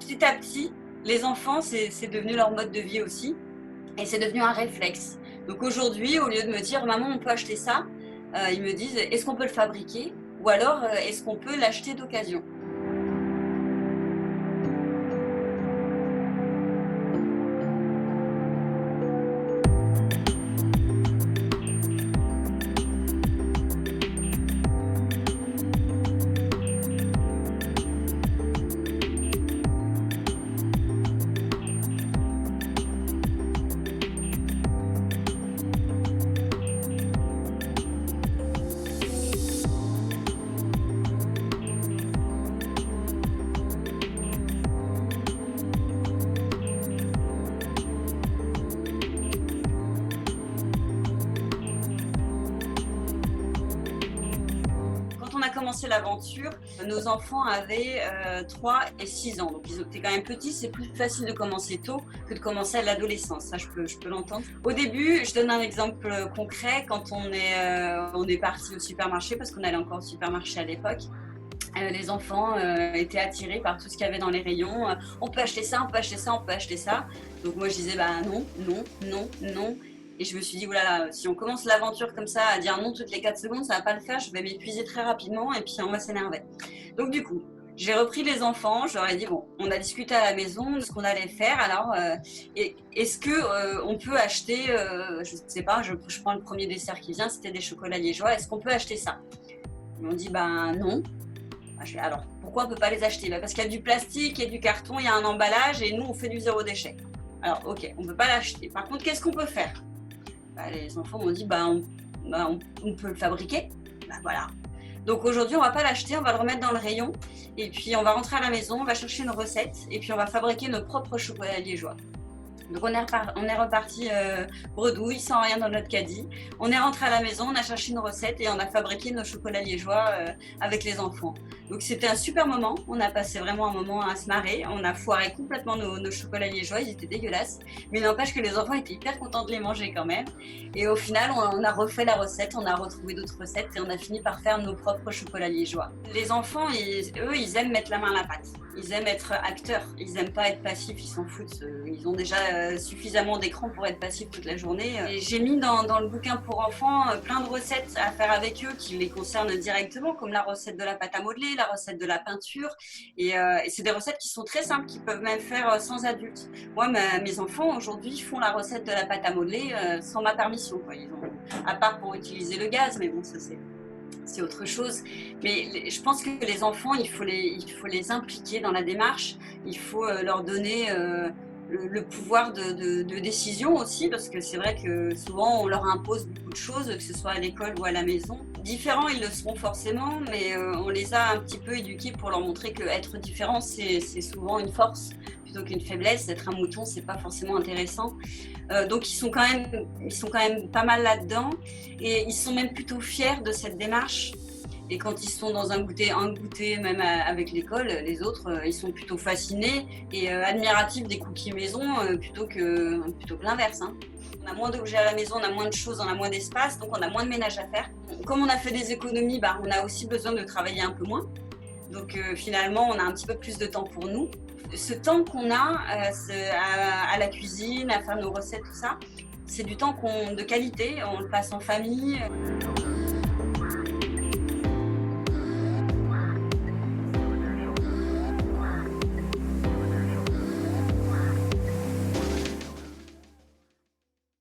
petit à petit, les enfants, c'est devenu leur mode de vie aussi. Et c'est devenu un réflexe. Donc aujourd'hui, au lieu de me dire maman, on peut acheter ça, ils me disent est-ce qu'on peut le fabriquer ou alors est-ce qu'on peut l'acheter d'occasion. Quand on a commencé l'aventure, nos enfants avaient 3 et 6 ans. Donc ils étaient quand même petits, c'est plus facile de commencer tôt que de commencer à l'adolescence. Ça, je peux l'entendre. Au début, je donne un exemple concret. Quand on est parti au supermarché, parce qu'on allait encore au supermarché à l'époque, les enfants étaient attirés par tout ce qu'il y avait dans les rayons. On peut acheter ça, on peut acheter ça, on peut acheter ça. Donc moi je disais bah non, non, non, non. Et je me suis dit, oulala, si on commence l'aventure comme ça, à dire non toutes les 4 secondes, ça va pas le faire, je vais m'épuiser très rapidement et puis on va s'énerver. Donc du coup, j'ai repris les enfants, je leur ai dit, bon, on a discuté à la maison de ce qu'on allait faire, alors est-ce que on peut acheter, je sais pas, je prends le premier dessert qui vient, c'était des chocolats liégeois, est-ce qu'on peut acheter ça? Ils m'ont dit, ben non. Alors, pourquoi on ne peut pas les acheter? Parce qu'il y a du plastique, il y a du carton, il y a un emballage et nous, on fait du zéro déchet. Alors, ok, on ne peut pas l'acheter. Par contre, qu'est-ce qu'on peut faire? Les enfants m'ont dit, on peut le fabriquer. Voilà. Donc aujourd'hui, on ne va pas l'acheter, on va le remettre dans le rayon. Et puis, on va rentrer à la maison, on va chercher une recette. Et puis, on va fabriquer nos propres chocolats liégeois. Donc on est reparti bredouille, sans rien dans notre caddie. On est rentré à la maison, on a cherché une recette et on a fabriqué nos chocolats liégeois avec les enfants. Donc c'était un super moment, on a passé vraiment un moment à se marrer. On a foiré complètement nos chocolats liégeois, ils étaient dégueulasses. Mais il n'empêche que les enfants étaient hyper contents de les manger quand même. Et au final, on a refait la recette, on a retrouvé d'autres recettes et on a fini par faire nos propres chocolats liégeois. Les enfants, eux, ils aiment mettre la main à la pâte. Ils aiment être acteurs, ils n'aiment pas être passifs, ils s'en foutent. Ils ont déjà suffisamment d'écran pour être passifs toute la journée. Et j'ai mis dans le bouquin pour enfants plein de recettes à faire avec eux qui les concernent directement, comme la recette de la pâte à modeler, la recette de la peinture. Et c'est des recettes qui sont très simples, qu'ils peuvent même faire sans adultes. Moi, mes enfants aujourd'hui font la recette de la pâte à modeler sans ma permission, quoi. À part pour utiliser le gaz, mais bon, ça c'est autre chose. Mais je pense que les enfants, il faut les impliquer dans la démarche. Il faut leur donner le pouvoir de décision aussi, parce que c'est vrai que souvent on leur impose beaucoup de choses, que ce soit à l'école ou à la maison. Différents, ils le seront forcément, mais on les a un petit peu éduqués pour leur montrer qu'être différent, c'est souvent une force plutôt qu'une faiblesse. Être un mouton, c'est pas forcément intéressant. Donc ils sont quand même pas mal là-dedans et ils sont même plutôt fiers de cette démarche. Et quand ils sont dans un goûter même avec l'école, les autres, ils sont plutôt fascinés et admiratifs des cookies maison plutôt que l'inverse. Hein. On a moins d'objets à la maison, on a moins de choses, on a moins d'espace, donc on a moins de ménage à faire. Comme on a fait des économies, on a aussi besoin de travailler un peu moins. Donc finalement, on a un petit peu plus de temps pour nous. Ce temps qu'on a à la cuisine, à faire nos recettes, tout ça, c'est du temps de qualité, on le passe en famille.